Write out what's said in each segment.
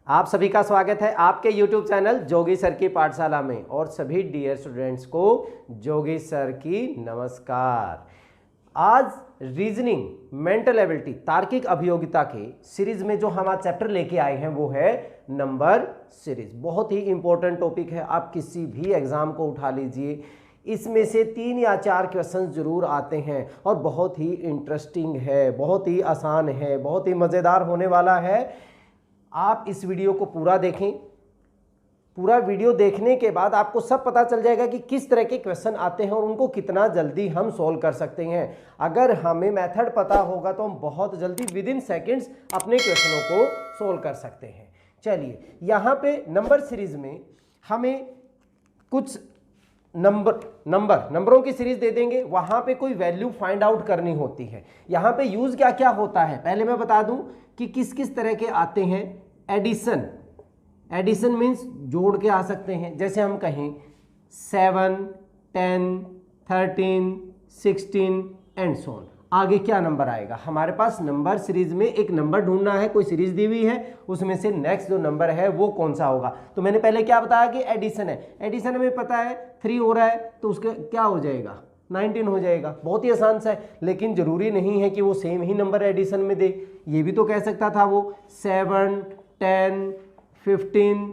आप सभी का स्वागत है आपके YouTube चैनल जोगी सर की पाठशाला में। और सभी डियर स्टूडेंट्स को जोगी सर की नमस्कार। आज रीजनिंग, मेंटल एबिलिटी, तार्किक अभियोगिता के सीरीज में जो हम आज चैप्टर लेके आए हैं वो है नंबर सीरीज। बहुत ही इंपॉर्टेंट टॉपिक है, आप किसी भी एग्जाम को उठा लीजिए, इसमें से 3 या 4 क्वेश्चन जरूर आते हैं और बहुत ही इंटरेस्टिंग है, बहुत ही आसान है, बहुत ही मज़ेदार होने वाला है। आप इस वीडियो को पूरा देखें। पूरा वीडियो देखने के बाद आपको सब पता चल जाएगा कि किस तरह के क्वेश्चन आते हैं और उनको कितना जल्दी हम सॉल्व कर सकते हैं। अगर हमें मेथड पता होगा तो हम बहुत जल्दी विद इन सेकेंड्स अपने क्वेश्चनों को सॉल्व कर सकते हैं। चलिए, यहाँ पे नंबर सीरीज में हमें कुछ नंबरों की सीरीज दे देंगे, वहां पे कोई वैल्यू फाइंड आउट करनी होती है। यहाँ पे यूज क्या क्या होता है पहले मैं बता दूं कि किस किस तरह के आते हैं। एडिशन मीन्स जोड़ के आ सकते हैं, जैसे हम कहें 7, 10, 13, 16 एंड सो ऑन। आगे क्या नंबर आएगा, हमारे पास नंबर सीरीज में एक नंबर ढूंढना है, कोई सीरीज दी हुई है, उसमें से नेक्स्ट जो नंबर है वो कौन सा होगा। तो मैंने पहले क्या बताया कि एडिशन है, एडिशन हमें पता है 3 हो रहा है तो उसका क्या हो जाएगा, 19 हो जाएगा। बहुत ही आसान सा है, लेकिन जरूरी नहीं है कि वो सेम ही नंबर एडिशन में दे। ये भी तो कह सकता था वो 7, 10, 15,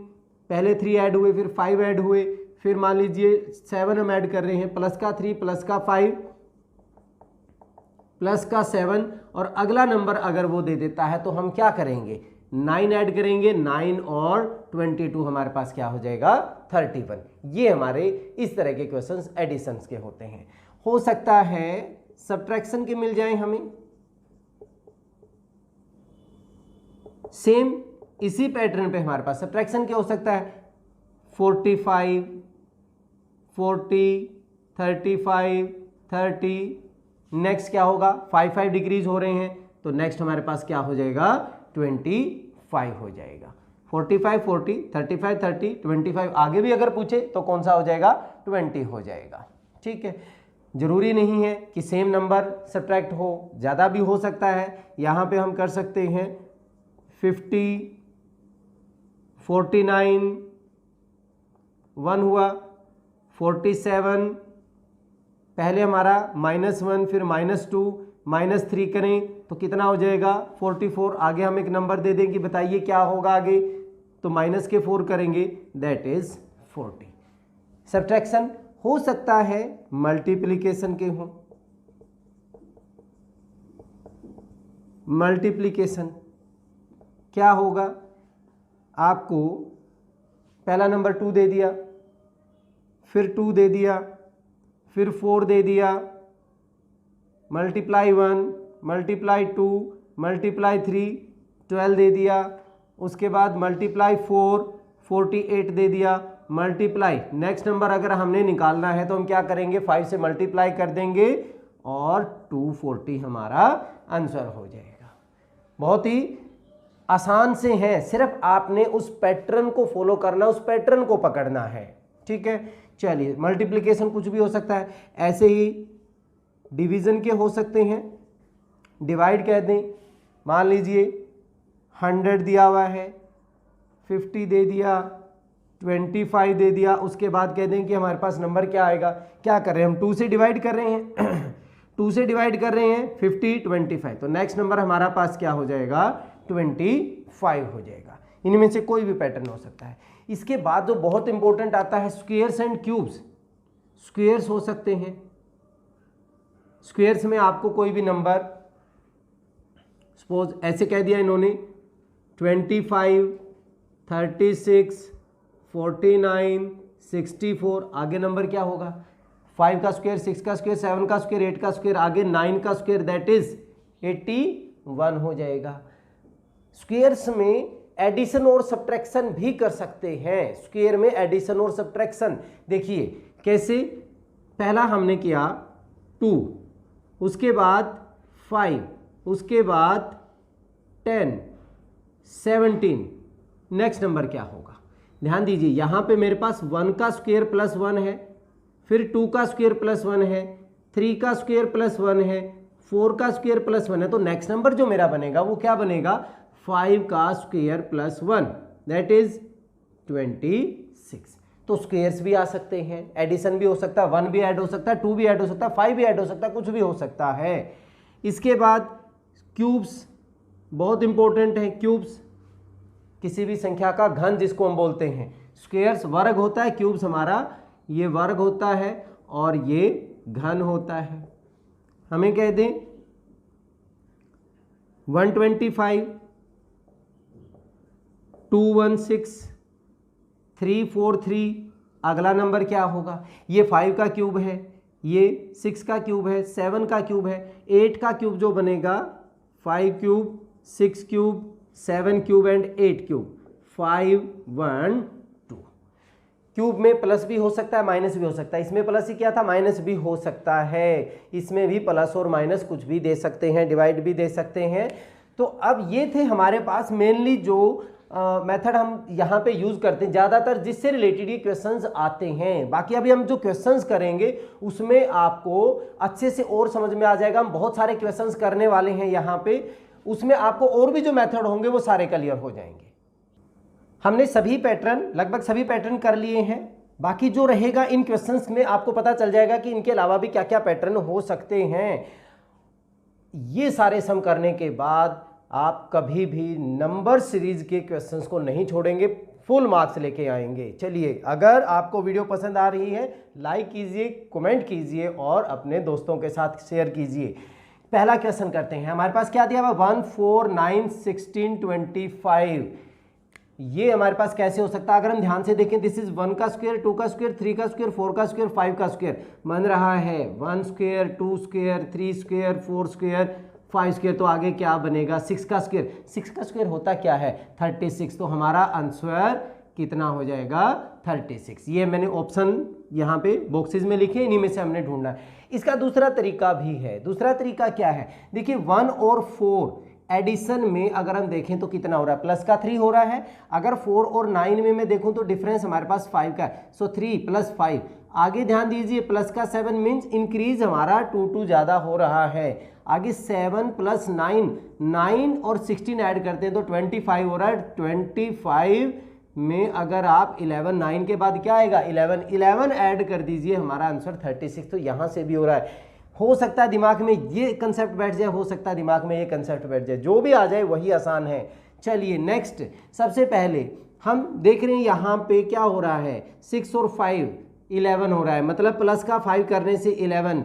पहले 3 ऐड हुए, फिर 5 ऐड हुए, फिर मान लीजिए 7 हम ऐड कर रहे हैं, प्लस का 3 प्लस का 5 प्लस का 7, और अगला नंबर अगर वो दे देता है तो हम क्या करेंगे, 9 ऐड करेंगे। 9 और 22 हमारे पास क्या हो जाएगा, 31। ये हमारे इस तरह के क्वेश्चंस एडिशंस के होते हैं। हो सकता है सब्ट्रैक्शन के मिल जाए हमें, सेम इसी पैटर्न पे हमारे पास सब्ट्रैक्शन क्या हो सकता है, 45, 40, 35, 30। नेक्स्ट क्या होगा, 5 डिक्रीज हो रहे हैं तो नेक्स्ट हमारे पास क्या हो जाएगा, 25 हो जाएगा। 45, 40, 35, 30, 25। आगे भी अगर पूछे तो कौन सा हो जाएगा, 20 हो जाएगा। ठीक है, जरूरी नहीं है कि सेम नंबर सब्ट्रैक्ट हो, ज़्यादा भी हो सकता है। यहाँ पे हम कर सकते हैं 50, 49, 1 हुआ, 47, पहले हमारा -1 फिर -2 -3 करें तो कितना हो जाएगा, 44। आगे हम एक नंबर दे देंगे, बताइए क्या होगा आगे, तो -4 करेंगे, दैट इज 40। सब्ट्रैक्शन हो सकता है मल्टीप्लिकेशन के हों। मल्टीप्लिकेशन क्या होगा, आपको पहला नंबर 2 दे दिया, फिर 2 दे दिया, फिर 4 दे दिया, मल्टीप्लाई 1, मल्टीप्लाई 2, मल्टीप्लाई 3, 12 दे दिया, उसके बाद मल्टीप्लाई 4, 48 दे दिया, मल्टीप्लाई नेक्स्ट नंबर अगर हमने निकालना है तो हम क्या करेंगे, 5 से मल्टीप्लाई कर देंगे और 240 हमारा आंसर हो जाएगा। बहुत ही आसान से है, सिर्फ आपने उस पैटर्न को फॉलो करना, उस पैटर्न को पकड़ना है। ठीक है, चलिए, मल्टीप्लिकेशन कुछ भी हो सकता है। ऐसे ही डिवीजन के हो सकते हैं, डिवाइड कह दें, मान लीजिए 100 दिया हुआ है, 50 दे दिया, 25 दे दिया, उसके बाद कह दें कि हमारे पास नंबर क्या आएगा। क्या कर रहे हैं हम, 2 से डिवाइड कर रहे हैं 2 से डिवाइड कर रहे हैं 50, 25, तो नेक्स्ट नंबर हमारा पास क्या हो जाएगा, 25 हो जाएगा। इनमें से कोई भी पैटर्न हो सकता है। इसके बाद जो बहुत इंपॉर्टेंट आता है, स्क्वेयर्स एंड क्यूब्स। स्क्वेयर्स हो सकते हैं, स्क्वेयर्स में आपको कोई भी नंबर, सपोज ऐसे कह दिया इन्होंने 25, 36, 49, 64। आगे नंबर क्या होगा, 5 का स्क्वायर, 6 का स्क्वायर, 7 का स्क्वायर, 8 का स्क्वायर, आगे 9 का स्क्वायर, दैट इज 81 हो जाएगा। स्क्वेयर्स में एडिशन और सब्ट्रैक्शन भी कर सकते हैं। स्क्वायर में एडिशन और सब्ट्रैक्शन देखिए कैसे, पहला हमने किया 2, उसके बाद 5, उसके बाद 10, 17, नेक्स्ट नंबर क्या होगा। ध्यान दीजिए, यहाँ पे मेरे पास 1 का स्क्वायर प्लस 1 है, फिर 2 का स्क्वायर प्लस 1 है, 3 का स्क्वायर प्लस 1 है, 4 का स्क्वायर प्लस 1 है, तो नेक्स्ट नंबर जो मेरा बनेगा वो क्या बनेगा, 5 का स्क्वायर प्लस 1, दैट इज 26। तो स्क्वेयर्स भी आ सकते हैं, एडिशन भी हो सकता है, 1 भी ऐड हो सकता है, 2 भी ऐड हो सकता है, 5 भी ऐड हो सकता है, कुछ भी हो सकता है। इसके बाद क्यूब्स बहुत इंपॉर्टेंट है। क्यूब्स किसी भी संख्या का घन जिसको हम बोलते हैं। स्क्वेयर्स वर्ग होता है, क्यूब्स हमारा ये वर्ग होता है और ये घन होता है। हमें कह दें 125, 216, 343, अगला नंबर क्या होगा? ये 5 का क्यूब है, ये 6 का क्यूब है, 7 का क्यूब है, 8 का क्यूब जो बनेगा 5 cube, 6 cube, 7 cube and 8 cube, 5 1 2। Cube में प्लस भी हो सकता है, माइनस भी हो सकता है। इसमें प्लस ही क्या था, माइनस भी हो सकता है। इसमें भी प्लस और माइनस कुछ भी दे सकते हैं, डिवाइड भी दे सकते हैं। तो अब ये थे हमारे पास मेनली जो मेथड हम यहाँ पे यूज करते हैं ज़्यादातर, जिससे रिलेटेड ये क्वेश्चंस आते हैं। बाकी अभी हम जो क्वेश्चंस करेंगे उसमें आपको अच्छे से और समझ में आ जाएगा। हम बहुत सारे क्वेश्चंस करने वाले हैं यहाँ पे, उसमें आपको और भी जो मेथड होंगे वो सारे क्लियर हो जाएंगे। हमने सभी पैटर्न, लगभग सभी पैटर्न कर लिए हैं। बाकी जो रहेगा इन क्वेश्चंस में आपको पता चल जाएगा कि इनके अलावा भी क्या क्या पैटर्न हो सकते हैं। ये सारे सम करने के बाद आप कभी भी नंबर सीरीज के क्वेश्चंस को नहीं छोड़ेंगे, फुल मार्क्स लेके आएंगे। चलिए, अगर आपको वीडियो पसंद आ रही है लाइक कीजिए, कमेंट कीजिए और अपने दोस्तों के साथ शेयर कीजिए। पहला क्वेश्चन करते हैं। हमारे पास क्या दिया हुआ, 1 4 9 16 25। ये हमारे पास कैसे हो सकता है? अगर हम ध्यान से देखें, दिस इज 1 का स्क्वायर, 2 का स्क्वायर, 3 का स्क्वायर, 4 का स्क्वायर, 5 का स्क्वायर बन रहा है। 1 square, 2 square, 3 square, 4 square, 5 square. तो आगे क्या बनेगा? 6 का स्क्वायर। 6 का स्क्वायर होता क्या है? 36। तो हमारा आंसर कितना हो जाएगा? 36। ये मैंने ऑप्शन यहाँ पे बॉक्सेस में लिखे, इन्हीं में से हमने ढूंढना है। इसका दूसरा तरीका भी है। दूसरा तरीका क्या है? देखिए 1 और 4 एडिशन में अगर हम देखें तो कितना हो रहा है? प्लस का 3 हो रहा है। अगर 4 और 9 में मैं देखूं तो डिफरेंस हमारे पास 5 का है। सो 3 + 5। आगे ध्यान दीजिए, प्लस का 7 मीन्स इंक्रीज हमारा 2 ज़्यादा हो रहा है। आगे 7 + 9, 9 और 16 ऐड करते हैं तो 25 हो रहा है। 25 में अगर आप 11, 9 के बाद क्या आएगा? 11 ऐड कर दीजिए, हमारा आंसर 36। तो यहाँ से भी हो रहा है। हो सकता है दिमाग में ये कंसेप्ट बैठ जाए, हो सकता है दिमाग में ये कंसेप्ट बैठ जाए, जो भी आ जाए वही आसान है। चलिए नेक्स्ट, सबसे पहले हम देख रहे हैं यहाँ पे क्या हो रहा है? 6 और 5 11 हो रहा है, मतलब प्लस का 5 करने से 11।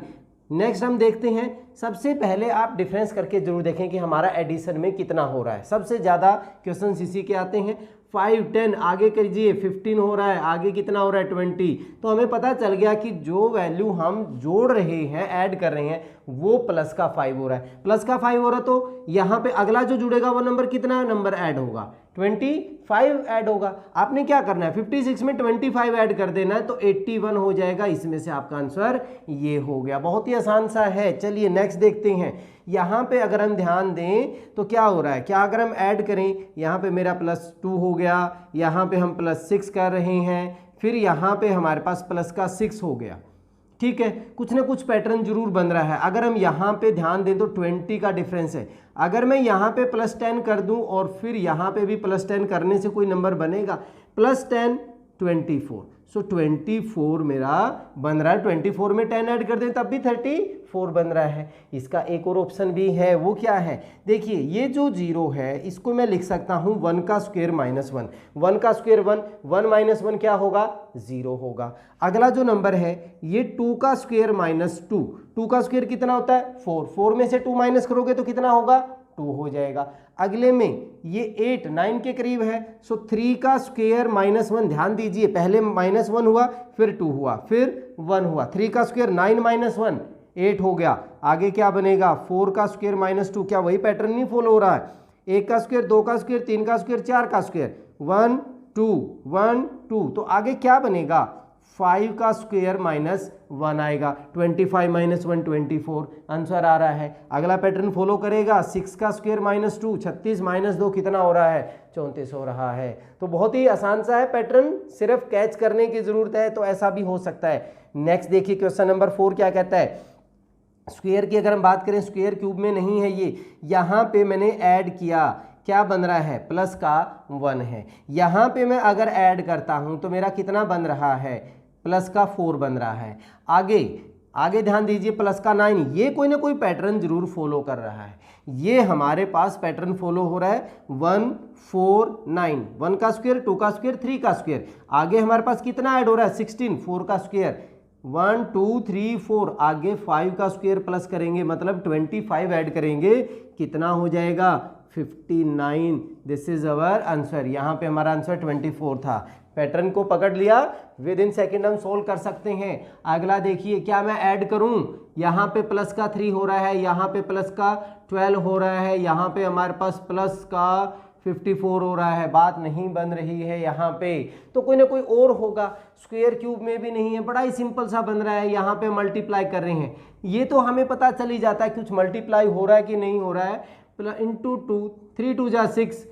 नेक्स्ट हम देखते हैं, सबसे पहले आप डिफरेंस करके जरूर देखें कि हमारा एडिशन में कितना हो रहा है। सबसे ज़्यादा क्वेश्चन इसी के आते हैं। 5 10 आगे कीजिए, 15 हो रहा है, आगे कितना हो रहा है? 20। तो हमें पता चल गया कि जो वैल्यू हम जोड़ रहे हैं, ऐड कर रहे हैं, वो प्लस का 5 हो रहा है। प्लस का 5 हो रहा है तो यहाँ पे अगला जो जुड़ेगा वो नंबर कितना नंबर ऐड होगा? 25 ऐड होगा। आपने क्या करना है? 56 में 25 ऐड कर देना है तो 81 हो जाएगा। इसमें से आपका आंसर ये हो गया। बहुत ही आसान सा है। चलिए नेक्स्ट देखते हैं। यहाँ पे अगर हम ध्यान दें तो क्या हो रहा है? क्या अगर हम ऐड करें, यहाँ पे मेरा +2 हो गया, यहाँ पे हम +6 कर रहे हैं, फिर यहाँ पे हमारे पास प्लस का 6 हो गया। ठीक है, कुछ ना कुछ पैटर्न जरूर बन रहा है। अगर हम यहाँ पे ध्यान दें तो 20 का डिफरेंस है। अगर मैं यहाँ पे +10 कर दूं और फिर यहाँ पे भी +10 करने से कोई नंबर बनेगा? +10 24। सो 24 मेरा बन रहा है। 24 में 10 ऐड कर दें तब भी 34 बन रहा है। इसका एक और ऑप्शन भी है, वो क्या है? देखिए ये जो 0 है इसको मैं लिख सकता हूँ 1 का स्क्वायर -1। 1 का स्क्वायर 1, 1 - 1 क्या होगा? 0 होगा। अगला जो नंबर है ये 2 का स्क्वायर -2। 2 का स्क्वायर कितना होता है? 4। 4 में से 2 माइनस करोगे तो कितना होगा? 2 हो जाएगा। अगले में ये 8 9 के करीब है। सो 3 का स्क्वायर -1, ध्यान दीजिए पहले -1 हुआ, फिर 2 हुआ, फिर 1 हुआ। 3 का स्क्वायर 9 - 1 8 हो गया। आगे क्या बनेगा? 4 का स्क्वायर -2। क्या वही पैटर्न नहीं फॉलो हो रहा है? 1 का स्क्वायर, 2 का स्क्वायर, 3 का स्क्वायर, 4 का स्क्वायर, 1 2 1 2। तो आगे क्या बनेगा? 5 का स्क्वायर -1 आएगा। 25 - 1 24 आंसर आ रहा है। अगला पैटर्न फॉलो करेगा। 6 का स्क्वायर -2, 36 - 2 कितना हो रहा है? 34 हो रहा है। तो बहुत ही आसान सा है पैटर्न, सिर्फ कैच करने की जरूरत है। तो ऐसा भी हो सकता है। नेक्स्ट देखिए क्वेश्चन नंबर 4 क्या कहता है? स्क्वायर की अगर हम बात करें, स्क्वायर क्यूब में नहीं है ये, यहाँ पे मैंने ऐड किया क्या बन रहा है, प्लस का 1 है। यहाँ पे मैं अगर ऐड करता हूँ तो मेरा कितना बन रहा है, प्लस का 4 बन रहा है। आगे ध्यान दीजिए, प्लस का 9, ये कोई ना कोई पैटर्न जरूर फॉलो कर रहा है। ये हमारे पास पैटर्न फॉलो हो रहा है 1 4 9, 1 का स्क्वायर, 2 का स्क्वायर, 3 का स्क्वायर। आगे हमारे पास कितना ऐड हो रहा है, 16, 4 का स्क्वायर, 1 2 3 4, आगे 5 का स्क्वायर प्लस करेंगे मतलब 25 ऐड करेंगे, कितना हो जाएगा 59। This is our answer. यहाँ पे हमारा आंसर 24 था। पैटर्न को पकड़ लिया, विद इन सेकेंड हम सोल्व कर सकते हैं। अगला देखिए, क्या मैं ऐड करूं, यहाँ पे प्लस का 3 हो रहा है, यहाँ पे प्लस का 12 हो रहा है, यहाँ पे हमारे पास प्लस का 54 हो रहा है, बात नहीं बन रही है यहाँ पे, तो कोई ना कोई और होगा। स्क्वायर क्यूब में भी नहीं है, बड़ा ही सिंपल सा बन रहा है। यहाँ पे मल्टीप्लाई कर रहे हैं, ये तो हमें पता चल ही जाता है कुछ मल्टीप्लाई हो रहा है कि नहीं हो रहा है। प्लस इंटू 2, 3 2 जा 6,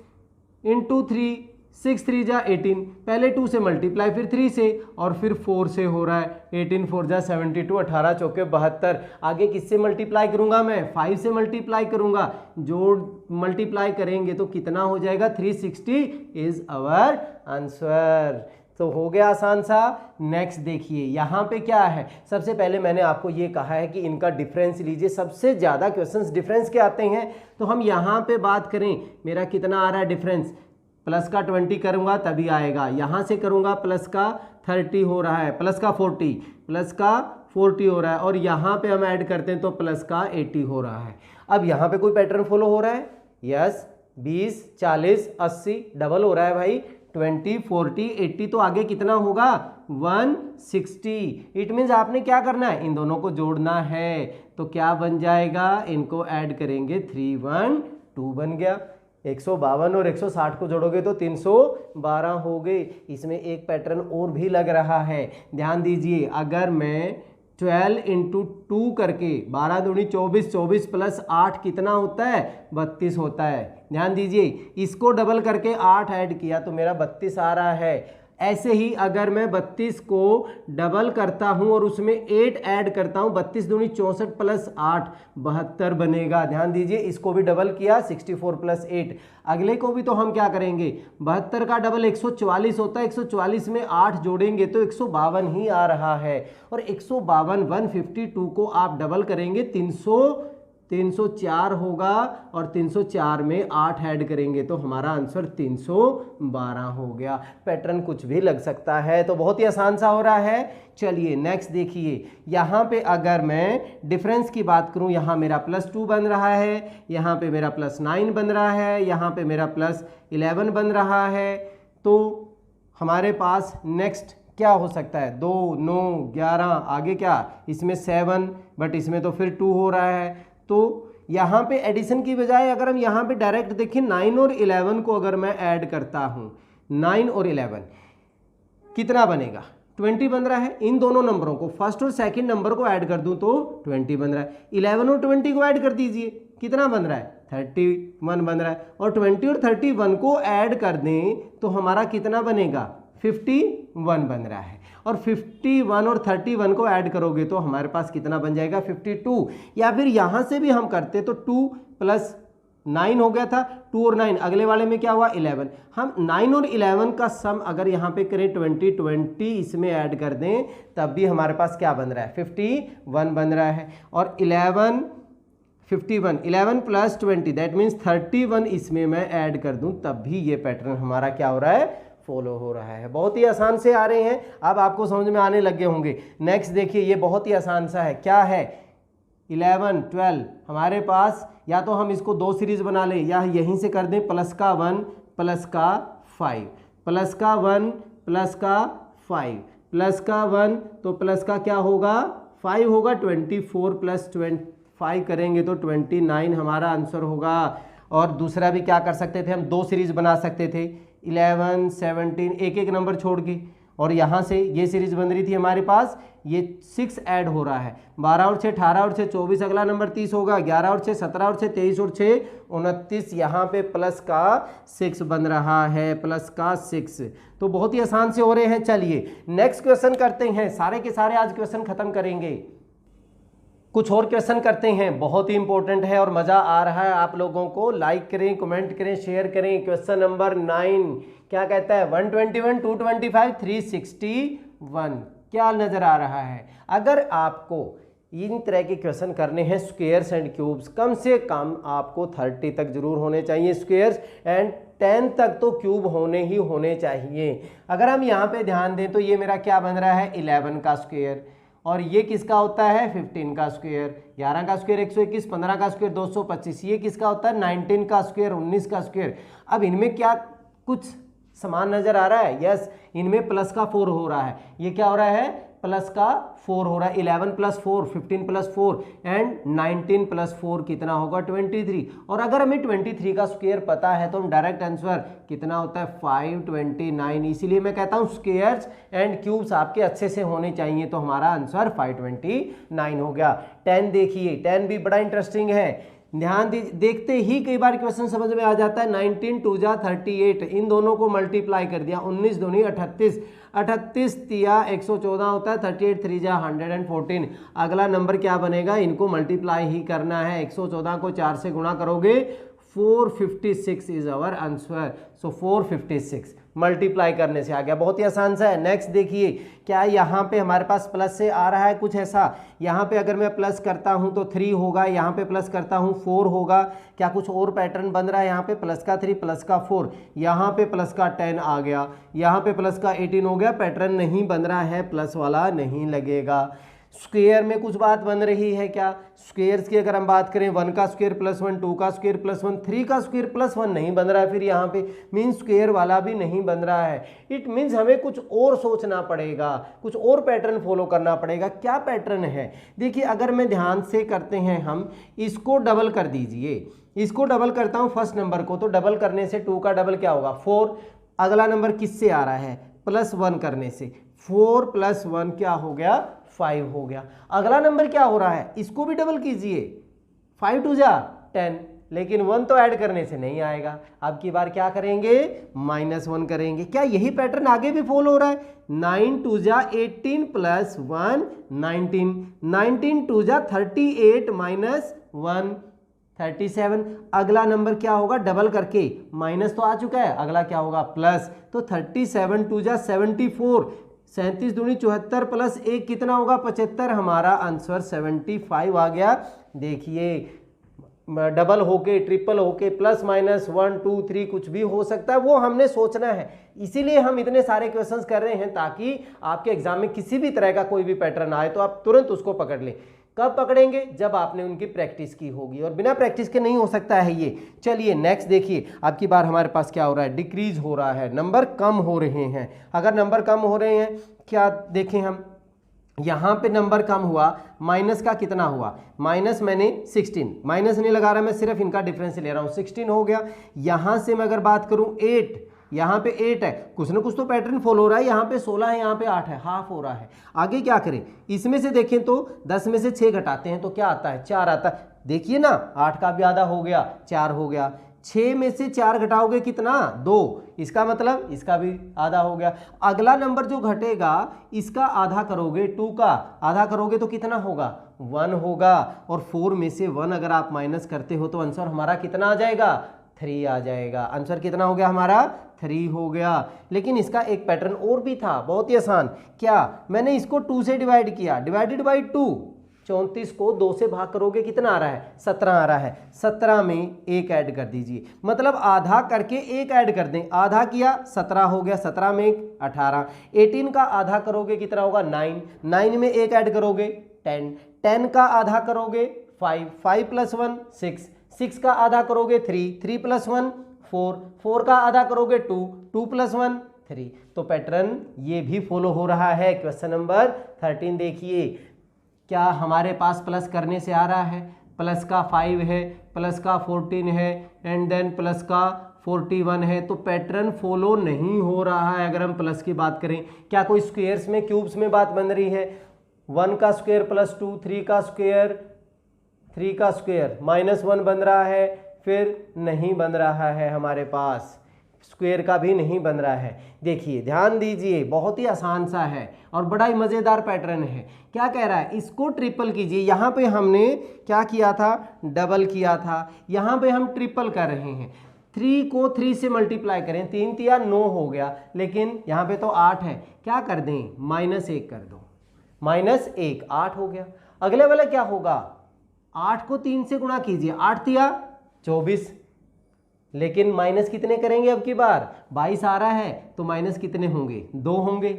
इंटू 3, 6 3 जा 18, पहले 2 से मल्टीप्लाई, फिर 3 से, और फिर 4 से हो रहा है। 18 4 जा 72, 18 चौके 72। आगे किससे मल्टीप्लाई करूंगा मैं, 5 से मल्टीप्लाई करूंगा। जोड़ मल्टीप्लाई करेंगे तो कितना हो जाएगा, 360 इज अवर आंसर। तो हो गया आसान सा। नेक्स्ट देखिए, यहाँ पे क्या है, सबसे पहले मैंने आपको ये कहा है कि इनका डिफरेंस लीजिए। सबसे ज़्यादा क्वेश्चंस डिफरेंस के आते हैं, तो हम यहाँ पे बात करें, मेरा कितना आ रहा है डिफरेंस, प्लस का 20 करूँगा तभी आएगा, यहाँ से करूँगा प्लस का 30 हो रहा है, प्लस का 40, प्लस का 40 हो रहा है, और यहाँ पे हम ऐड करते हैं तो प्लस का 80 हो रहा है। अब यहाँ पे कोई पैटर्न फॉलो हो रहा है, यस, 20 40 80 डबल हो रहा है भाई, 20 40 80, तो आगे कितना होगा 160। इट मीन्स आपने क्या करना है, इन दोनों को जोड़ना है, तो क्या बन जाएगा, इनको ऐड करेंगे, 312 बन गया। 152 और 160 को जोड़ोगे तो 312 हो गए। इसमें एक पैटर्न और भी लग रहा है, ध्यान दीजिए। अगर मैं 12 इंटू 2 करके 12 दूनी 24, 24 प्लस 8 कितना होता है, 32 होता है। ध्यान दीजिए, इसको डबल करके 8 ऐड किया तो मेरा 32 आ रहा है। ऐसे ही अगर मैं 32 को डबल करता हूं और उसमें 8 ऐड करता हूं, 32 दूनी 64 प्लस 8 72 बनेगा। ध्यान दीजिए, इसको भी डबल किया, 64 प्लस 8। अगले को भी तो हम क्या करेंगे, 72 का डबल 144 होता है, 144 में 8 जोड़ेंगे तो 152 ही आ रहा है। और 152 152 को आप डबल करेंगे 304 होगा, और 304 में 8 ऐड करेंगे तो हमारा आंसर 312 हो गया। पैटर्न कुछ भी लग सकता है, तो बहुत ही आसान सा हो रहा है। चलिए नेक्स्ट देखिए, यहाँ पे अगर मैं डिफरेंस की बात करूँ, यहाँ मेरा +2 बन रहा है, यहाँ पे मेरा +9 बन रहा है, यहाँ पे मेरा +11 बन रहा है, तो हमारे पास नेक्स्ट क्या हो सकता है, 2 9 11, आगे क्या, इसमें 7, बट इसमें तो फिर 2 हो रहा है। तो यहाँ पे एडिशन की बजाय अगर हम यहाँ पे डायरेक्ट देखें, 9 और 11 को अगर मैं ऐड करता हूँ, 9 और 11 कितना बनेगा, 20 बन रहा है। इन दोनों नंबरों को, फर्स्ट और सेकंड नंबर को ऐड कर दूं तो 20 बन रहा है। 11 और 20 को ऐड कर दीजिए, कितना बन रहा है, 31 बन रहा है। और 20 और 31 को ऐड कर दें तो हमारा कितना बनेगा, 51 बन रहा है। और 51 और 31 को ऐड करोगे तो हमारे पास कितना बन जाएगा, 52। या फिर यहाँ से भी हम करते तो 2 + 9 हो गया था, 2 और 9, अगले वाले में क्या हुआ, 11। हम 9 और 11 का सम अगर यहाँ पे करें 20 इसमें ऐड कर दें, तब भी हमारे पास क्या बन रहा है, 51 बन रहा है। और 11 + 20 दैट मीन्स 31 इसमें मैं ऐड कर दूं, तब भी ये पैटर्न हमारा क्या हो रहा है, फॉलो हो रहा है। बहुत ही आसान से आ रहे हैं, अब आपको समझ में आने लगे होंगे। नेक्स्ट देखिए, ये बहुत ही आसान सा है, क्या है, 11 12 हमारे पास, या तो हम इसको 2 सीरीज बना लें, या यहीं से कर दें +1 +5, +1 +5 तो प्लस का क्या होगा, 5 होगा, 24 + 5 करेंगे तो 29 हमारा आंसर होगा। और दूसरा भी क्या कर सकते थे, हम 2 सीरीज बना सकते थे, 11 17 एक एक नंबर छोड़ के, और यहाँ से ये सीरीज बन रही थी हमारे पास, ये 6 ऐड हो रहा है, 12 और 6 18 और 6 24, अगला नंबर 30 होगा, 11 और 6 17 और 6 23 और 6 29, यहाँ पे प्लस का 6 बन रहा है, प्लस का 6। तो बहुत ही आसान से हो रहे हैं। चलिए नेक्स्ट क्वेश्चन करते हैं, सारे के सारे आज क्वेश्चन खत्म करेंगे। कुछ और क्वेश्चन करते हैं, बहुत ही इंपॉर्टेंट है और मज़ा आ रहा है आप लोगों को। लाइक करें, कमेंट करें, शेयर करें। क्वेश्चन नंबर 9 क्या कहता है? 121, 225, 361 क्या नज़र आ रहा है? अगर आपको इन तरह के क्वेश्चन करने हैं स्क्वेयर्स एंड क्यूब्स, कम से कम आपको 30 तक जरूर होने चाहिए स्क्वेयर्स एंड 10 तक तो क्यूब होने ही होने चाहिए। अगर हम यहाँ पे ध्यान दें तो ये मेरा क्या बन रहा है? 11 का स्क्वेयर, और ये किसका होता है? 15 का स्क्वेयर, 11 का स्क्वेयर 121, 15 का स्क्वेयर 225, ये किसका होता है? 19 का स्क्वेयर, 19 का स्क्वेयर। अब इनमें क्या कुछ समान नजर आ रहा है? यस, इनमें प्लस का 4 हो रहा है। ये क्या हो रहा है? प्लस का 4 हो रहा है। 11 प्लस 4, 15 प्लस 4 एंड 19 प्लस 4 कितना होगा? 23। और अगर हमें 23 का स्क्वायर पता है तो हम डायरेक्ट आंसर कितना होता है? 529। इसीलिए मैं कहता हूँ स्क्वायर्स एंड क्यूब्स आपके अच्छे से होने चाहिए, तो हमारा आंसर 529 हो गया। 10 देखिए, 10 भी बड़ा इंटरेस्टिंग है। ध्यान देखते ही कई बार क्वेश्चन समझ में आ जाता है। 19 2 जा 38, इन दोनों को मल्टीप्लाई कर दिया, 19 दूनी 38, 38 तिया 114 होता है, 38 3 जा 114। अगला नंबर क्या बनेगा? इनको मल्टीप्लाई ही करना है। 114 को 4 से गुणा करोगे, 456 is our answer. So 456 multiply करने से आ गया, बहुत ही आसान सा है। नेक्स्ट देखिए, क्या यहाँ पे हमारे पास प्लस से आ रहा है कुछ ऐसा? यहाँ पे अगर मैं प्लस करता हूँ तो 3 होगा, यहाँ पे प्लस करता हूँ 4 होगा। क्या कुछ और पैटर्न बन रहा है? यहाँ पे प्लस का 3 प्लस का 4, यहाँ पे प्लस का 10 आ गया, यहाँ पे प्लस का 18 हो गया। पैटर्न नहीं बन रहा है, प्लस वाला नहीं लगेगा। स्क्वेयर में कुछ बात बन रही है क्या? स्क्वेयर्स की अगर हम बात करें, 1 का स्क्वेयर प्लस 1, 2 का स्क्वेयर प्लस 1, 3 का स्क्वेयर प्लस 1 नहीं बन रहा है। फिर यहाँ पे मीन स्क्वेयर वाला भी नहीं बन रहा है। इट मीन्स हमें कुछ और सोचना पड़ेगा, कुछ और पैटर्न फॉलो करना पड़ेगा। क्या पैटर्न है? देखिए, अगर मैं ध्यान से करते हैं, हम इसको डबल कर दीजिए, इसको डबल करता हूँ फर्स्ट नंबर को, तो डबल करने से 2 का डबल क्या होगा? 4। अगला नंबर किससे आ रहा है? प्लस 1 करने से, 4 प्लस 1 क्या हो गया? 5 हो गया। अगला नंबर क्या हो रहा है? इसको भी डबल कीजिए, 5 2 जा 10, लेकिन 1 तो ऐड करने से नहीं आएगा। अब की बार क्या करेंगे? -1 करेंगे। क्या यही पैटर्न आगे भी फॉलो हो रहा है? 9 2 जा 18 प्लस 1 19, 19 2 जा 38 माइनस 1 37। अगला नंबर क्या होगा? डबल करके, माइनस तो आ चुका है, अगला क्या होगा? प्लस। तो 37 2 जा 74, 37 दूनी 74 प्लस 1 कितना होगा? 75। हमारा आंसर 75 आ गया। देखिए, डबल होके, ट्रिपल होके, प्लस माइनस 1 2 3 कुछ भी हो सकता है, वो हमने सोचना है। इसीलिए हम इतने सारे क्वेश्चंस कर रहे हैं, ताकि आपके एग्जाम में किसी भी तरह का कोई भी पैटर्न आए तो आप तुरंत उसको पकड़ लें। कब पकड़ेंगे? जब आपने उनकी प्रैक्टिस की होगी, और बिना प्रैक्टिस के नहीं हो सकता है ये। चलिए नेक्स्ट देखिए, अब की बार हमारे पास क्या हो रहा है? डिक्रीज हो रहा है, नंबर कम हो रहे हैं। अगर नंबर कम हो रहे हैं, क्या देखें हम, यहाँ पे नंबर कम हुआ, माइनस का कितना हुआ? माइनस मैंने 16, माइनस नहीं लगा रहा मैं, सिर्फ इनका डिफरेंस ले रहा हूँ, 16 हो गया। यहाँ से मैं अगर बात करूँ 8, यहाँ पे 8 है, कुछ ना कुछ तो पैटर्न फॉलो हो रहा है। यहाँ पे 16 है, यहाँ पे 8 है, हाफ हो रहा है। आगे क्या करें? इसमें से देखें तो 10 में से 6 घटाते हैं तो क्या आता है? 4 आता है। देखिए ना, 8 का भी आधा हो गया, 4 हो गया। 6 में से 4 घटाओगे कितना? 2, इसका मतलब इसका भी आधा हो गया। अगला नंबर जो घटेगा, इसका आधा करोगे, 2 का आधा करोगे तो कितना होगा? 1 होगा। और 4 में से 1 अगर आप माइनस करते हो तो आंसर हमारा कितना आ जाएगा? 3 आ जाएगा। आंसर कितना हो गया हमारा? 3 हो गया। लेकिन इसका एक पैटर्न और भी था, बहुत ही आसान। क्या? मैंने इसको 2 से डिवाइड किया, डिवाइडेड बाई 2। 34 को 2 से भाग करोगे कितना आ रहा है? 17 आ रहा है। 17 में 1 ऐड कर दीजिए, मतलब आधा करके 1 ऐड कर दें। आधा किया, 17 हो गया, 17 में 1 18। 18 का आधा करोगे कितना होगा? 9, 9 में 1 ऐड करोगे 10, 10 का आधा करोगे 5, 5 प्लस 1 6, 6 का आधा करोगे 3, 3 प्लस 1 4, 4 का आधा करोगे 2, 2 प्लस 1 3। तो पैटर्न ये भी फॉलो हो रहा है। क्वेश्चन नंबर 13 देखिए, क्या हमारे पास प्लस करने से आ रहा है? प्लस का 5 है, प्लस का 14 है, एंड देन प्लस का 41 है। तो पैटर्न फॉलो नहीं हो रहा है। अगर हम प्लस की बात करें, क्या कोई स्क्वेयर्स में, क्यूब्स में बात बन रही है? 1 का स्क्वायर प्लस 2, 3 का स्क्वायर, 3 का स्क्वायर -1 बन रहा है, फिर नहीं बन रहा है हमारे पास। स्क्वायर का भी नहीं बन रहा है। देखिए ध्यान दीजिए, बहुत ही आसान सा है और बड़ा ही मज़ेदार पैटर्न है। क्या कह रहा है, इसको ट्रिपल कीजिए। यहाँ पे हमने क्या किया था, डबल किया था, यहाँ पे हम ट्रिपल कर रहे हैं। 3 को 3 से मल्टीप्लाई करें, 3 तिया 9 हो गया, लेकिन यहाँ पे तो 8 है, क्या कर दें, -1 कर दो, -1 8 हो गया। अगले वाला क्या होगा, 8 को 3 से गुणा कीजिए, 8 तिया 24, लेकिन माइनस कितने करेंगे अब की बार, 22 आ रहा है तो माइनस कितने होंगे, 2 होंगे।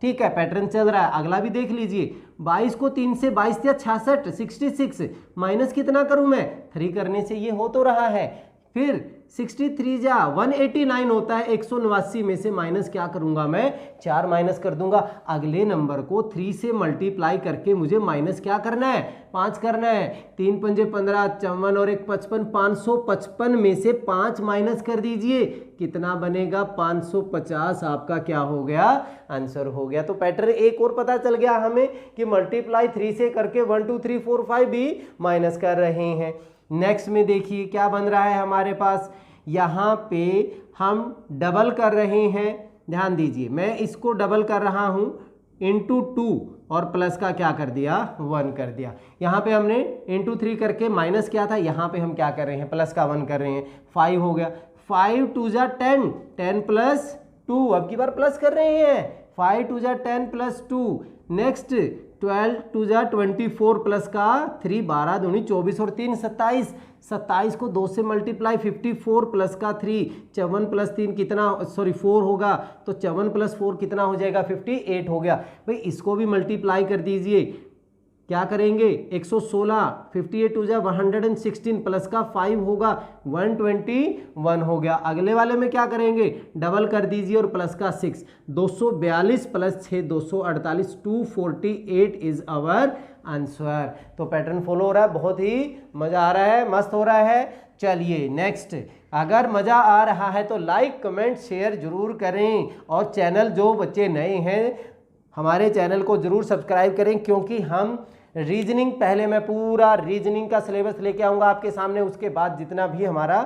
ठीक है, पैटर्न चल रहा है। अगला भी देख लीजिए, 22 को 3 से 22 या 66 66, माइनस कितना करूं मैं, 3 करने से ये हो तो रहा है। फिर 63 जा 189 होता है, 189 में से माइनस क्या करूंगा मैं, 4 माइनस कर दूंगा। अगले नंबर को 3 से मल्टीप्लाई करके मुझे माइनस क्या करना है, 5 करना है। 3 पंजे 15, 54 और 1 55, 555 में से 5 माइनस कर दीजिए, कितना बनेगा, 550 आपका क्या हो गया, आंसर हो गया। तो पैटर्न एक और पता चल गया हमें कि मल्टीप्लाई 3 से करके 1 2 3 4 5 भी माइनस कर रहे हैं। नेक्स्ट में देखिए क्या बन रहा है हमारे पास, यहाँ पे हम डबल कर रहे हैं। ध्यान दीजिए, मैं इसको डबल कर रहा हूँ इंटू 2 और प्लस का क्या कर दिया, 1 कर दिया। यहाँ पे हमने इंटू 3 करके माइनस किया था, यहाँ पे हम क्या कर रहे हैं, प्लस का 1 कर रहे हैं, 5 हो गया। 5 2 जा 10, 10 प्लस 2, अब की बार प्लस कर रहे हैं, 5 2 जा 10 प्लस 2। नेक्स्ट 12 2 जा 24 प्लस का 3, 12 दूनी 24 और 3 27, 27 को 2 से मल्टीप्लाई, 54 प्लस का 3, 54 प्लस 3 कितना, सॉरी 4 होगा, तो 54 प्लस 4 कितना हो जाएगा, 58 हो गया। भाई इसको भी मल्टीप्लाई कर दीजिए, क्या करेंगे, 116, 58 टू जा 116 प्लस का 5 होगा, 121 हो गया। अगले वाले में क्या करेंगे, डबल कर दीजिए और प्लस का 6, 242 प्लस 6 248, 248 इज आवर आंसर। तो पैटर्न फॉलो हो रहा है, बहुत ही मजा आ रहा है, मस्त हो रहा है। चलिए नेक्स्ट, अगर मजा आ रहा है तो लाइक कमेंट शेयर जरूर करें, और चैनल जो बच्चे नए हैं हमारे चैनल को जरूर सब्सक्राइब करें, क्योंकि हम रीजनिंग, पहले मैं पूरा रीजनिंग का सिलेबस लेके आऊँगा आपके सामने, उसके बाद जितना भी हमारा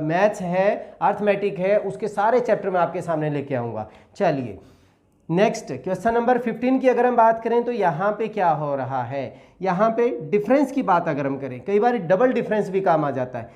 मैथ्स है, अर्थमेटिक है, उसके सारे चैप्टर मैं आपके सामने लेके आऊँगा। चलिए नेक्स्ट क्वेश्चन नंबर 15 की अगर हम बात करें तो यहाँ पे क्या हो रहा है, यहाँ पे डिफरेंस की बात अगर हम करें, कई बार डबल डिफरेंस भी काम आ जाता है।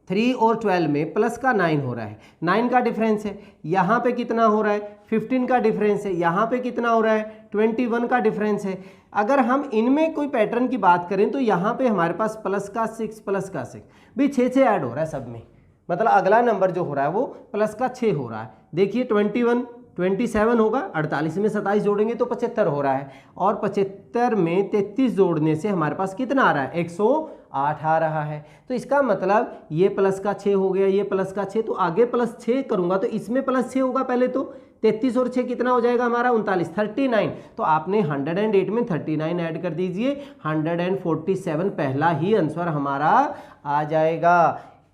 3 और 12 में प्लस का 9 हो रहा है, 9 का डिफरेंस है, यहाँ पे कितना हो रहा है, 15 का डिफरेंस है, यहाँ पे कितना हो रहा है, 21 का डिफरेंस है। अगर हम इनमें कोई पैटर्न की बात करें तो यहाँ पे हमारे पास प्लस का 6 प्लस का 6 भी 6 ऐड हो रहा है सब में, मतलब अगला नंबर जो हो रहा है वो प्लस का 6 हो रहा है। देखिए 21 27 होगा, 48 में 27 जोड़ेंगे तो 75 हो रहा है, और 75 में 33 जोड़ने से हमारे पास कितना आ रहा है, 108 आ रहा है। तो इसका मतलब ये प्लस का 6 हो गया, ये प्लस का 6, तो आगे प्लस 6 करूंगा तो इसमें प्लस 6 होगा पहले, तो 33 और 6 कितना हो जाएगा हमारा, 39, 39। तो आपने 108 में 39 ऐड कर दीजिए, 147 पहला ही आंसर हमारा आ जाएगा।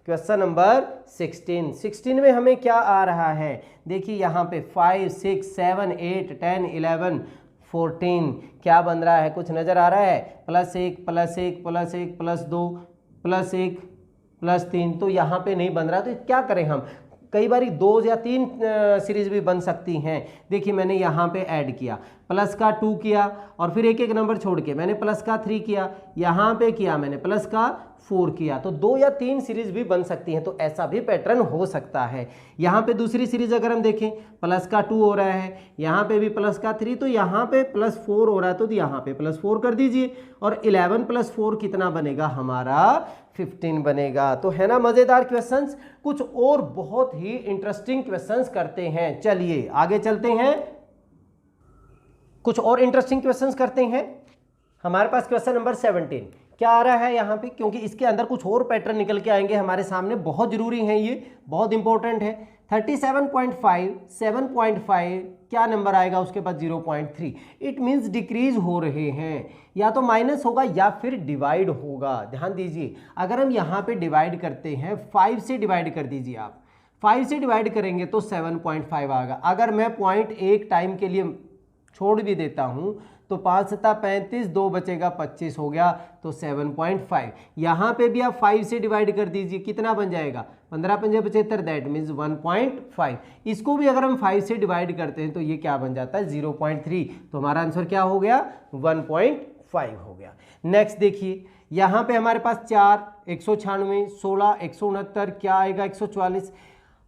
क्वेश्चन नंबर 16 में हमें क्या आ रहा है, देखिए यहाँ पे 5 6 7 8 10 11 14 क्या बन रहा है, कुछ नज़र आ रहा है, +1 +1 +1 +2 +1 +3, तो यहाँ पे नहीं बन रहा, तो क्या करें हम, कई बार 2 या 3 सीरीज भी बन सकती हैं। देखिए मैंने यहाँ पे ऐड किया, प्लस का 2 किया, और फिर एक एक नंबर छोड़ के मैंने प्लस का 3 किया, यहाँ पे किया मैंने प्लस का 4 किया, तो 2 या 3 सीरीज भी बन सकती हैं, तो ऐसा भी पैटर्न हो सकता है। यहाँ पे दूसरी सीरीज अगर हम देखें, प्लस का 2 हो रहा है, यहाँ पे भी प्लस का 3, तो यहाँ पे +4 हो रहा है, तो यहाँ पे +4 कर दीजिए, और 11 + 4 कितना बनेगा हमारा, 15 बनेगा। तो है ना मजेदार क्वेश्चंस, कुछ और बहुत ही इंटरेस्टिंग क्वेश्चंस करते हैं। चलिए आगे चलते हैं, कुछ और इंटरेस्टिंग क्वेश्चंस करते हैं। हमारे पास क्वेश्चन नंबर 17 क्या आ रहा है यहाँ पे, क्योंकि इसके अंदर कुछ और पैटर्न निकल के आएंगे हमारे सामने, बहुत जरूरी है, ये बहुत इंपॉर्टेंट है। 37.5 7.5 क्या नंबर आएगा उसके बाद, 0.3, इट मीन्स डिक्रीज हो रहे हैं, या तो माइनस होगा या फिर डिवाइड होगा। ध्यान दीजिए, अगर हम यहाँ पे डिवाइड करते हैं, 5 से डिवाइड कर दीजिए आप, 5 से डिवाइड करेंगे तो 7.5 आएगा। अगर मैं 0.1 टाइम के लिए छोड़ भी देता हूँ तो 5 सत्ता 35, 2 बचेगा 25 हो गया, तो 7.5। यहाँ पे भी आप 5 से डिवाइड कर दीजिए, कितना बन जाएगा 15 पंजे 75, दैट मीन्स 1.5। इसको भी अगर हम 5 से डिवाइड करते हैं तो ये क्या बन जाता है 0.3, तो हमारा आंसर क्या हो गया 1.5 हो गया। नेक्स्ट देखिए, यहाँ पे हमारे पास 4, 196, 16, 169, क्या आएगा 144।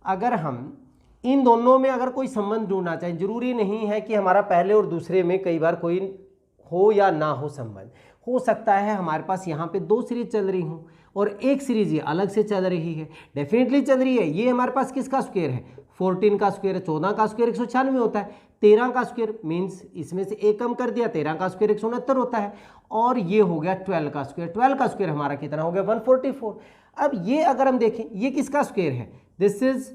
अगर हम इन दोनों में अगर कोई संबंध ढूंढना चाहें, जरूरी नहीं है कि हमारा पहले और दूसरे में कई बार कोई हो या ना हो संबंध, हो सकता है हमारे पास यहाँ पे 2 सीरीज चल रही हूँ और एक सीरीज ये अलग से चल रही है, डेफिनेटली चल रही है। ये हमारे पास किसका स्क्वायर है 14 का स्क्वायर है, 14 का स्क्वायर 196 होता है, 13 का स्क्वायर मीन्स इसमें से एक कम कर दिया, 13 का स्क्वायर 169 होता है, और ये हो गया 12 का स्क्वायर, 12 का स्क्वायर हमारा कितना हो गया 144। अब ये अगर हम देखें ये किसका स्क्वायर है, दिस इज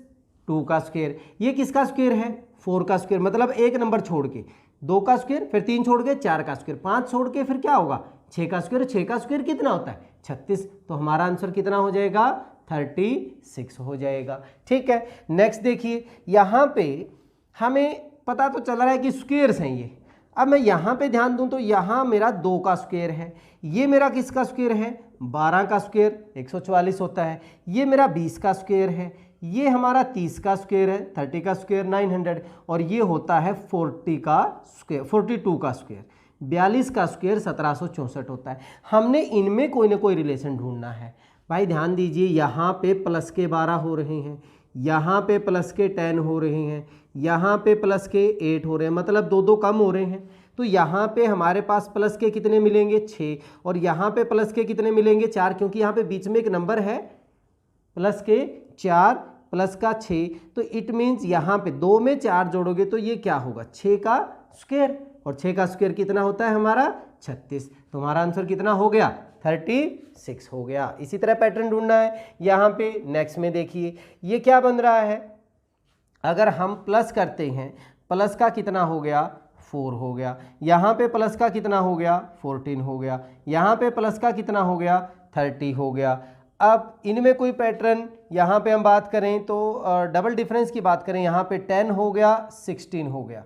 2 का स्क्वायर, ये किसका स्क्वायर है 4 का स्क्वायर, मतलब एक नंबर छोड़ के 2 का स्क्वायर, फिर 3 छोड़ के 4 का स्क्वायर, 5 छोड़ के फिर क्या होगा 6 का स्क्वायर, 6 का स्क्वायर कितना होता है 36, तो हमारा आंसर कितना हो जाएगा 36 हो जाएगा। ठीक है, नेक्स्ट देखिए, यहाँ पे हमें पता तो चल रहा है कि स्क्वायर्स हैं ये। अब मैं यहाँ पे ध्यान दूं तो यहाँ मेरा 2 का स्क्वायर है, ये मेरा किसका स्क्वायर है 12 का स्क्वायर 144 होता है, ये मेरा 20 का स्क्वायर है, ये हमारा 30 का स्क्वायर है 30 का स्क्वायर 900, और ये होता है 40 का स्क्वायर 42 का स्क्वायर, 42 का स्क्वायर 1764 होता है। हमने इनमें कोई ना कोई रिलेशन ढूंढना है। भाई ध्यान दीजिए, यहाँ पे प्लस के 12 हो रहे हैं, यहाँ पे प्लस के 10 हो रहे हैं, यहाँ पे प्लस के 8 हो रहे हैं, मतलब 2 कम हो रहे हैं। तो यहाँ पे हमारे पास प्लस के कितने मिलेंगे 6, और यहाँ पे प्लस के कितने मिलेंगे 4, क्योंकि यहाँ पे बीच में एक नंबर है प्लस के 4 प्लस का 6, तो इट मीन्स यहाँ पे 2 में 4 जोड़ोगे तो ये क्या होगा 6 का स्क्वायर, और 6 का स्क्वायर कितना होता है हमारा 36, तो हमारा आंसर कितना हो गया 36 हो गया। इसी तरह पैटर्न ढूंढना है। यहाँ पे नेक्स्ट में देखिए ये क्या बन रहा है, अगर हम प्लस करते हैं प्लस का कितना हो गया 4 हो गया, यहाँ पे प्लस का कितना हो गया 14 हो गया, यहाँ पे प्लस का कितना हो गया 30 हो गया। अब इनमें कोई पैटर्न, यहाँ पे हम बात करें तो डबल डिफरेंस की बात करें, यहाँ पे 10 हो गया 16 हो गया।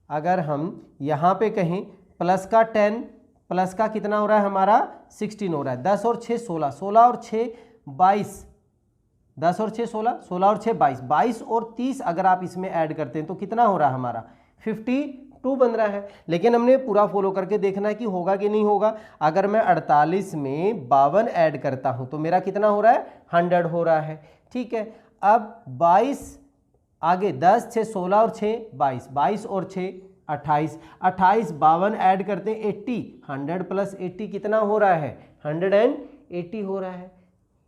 अगर हम यहाँ पे कहें प्लस का 10 प्लस का कितना हो रहा है हमारा 16 हो रहा है, 10 और 6 16, 16 और 6 22, 10 और 6 16, 16 और 6 22, 22 और 30 अगर आप इसमें ऐड करते हैं तो कितना हो रहा है हमारा 52 बन रहा है। लेकिन हमने पूरा फॉलो करके देखना है कि होगा कि नहीं होगा। अगर मैं 48 में 52 ऐड करता हूं तो मेरा कितना हो रहा है 100 हो रहा है। ठीक है, अब 22 आगे 10 6 16 और 6 22, 22 और 6 28, 28 52 ऐड करते हैं 80, 100 प्लस 80 कितना हो रहा है 180 हो रहा है।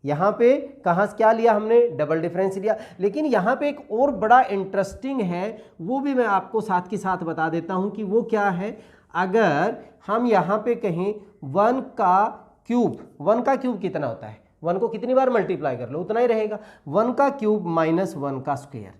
यहाँ पे कहाँ से क्या लिया हमने डबल डिफरेंस लिया। लेकिन यहाँ पे एक और बड़ा इंटरेस्टिंग है, वो भी मैं आपको साथ के साथ बता देता हूँ कि वो क्या है। अगर हम यहाँ पे कहें 1 का क्यूब कितना होता है, 1 को कितनी बार मल्टीप्लाई कर लो उतना ही रहेगा। 1 का क्यूब माइनस 1 का स्क्वायर,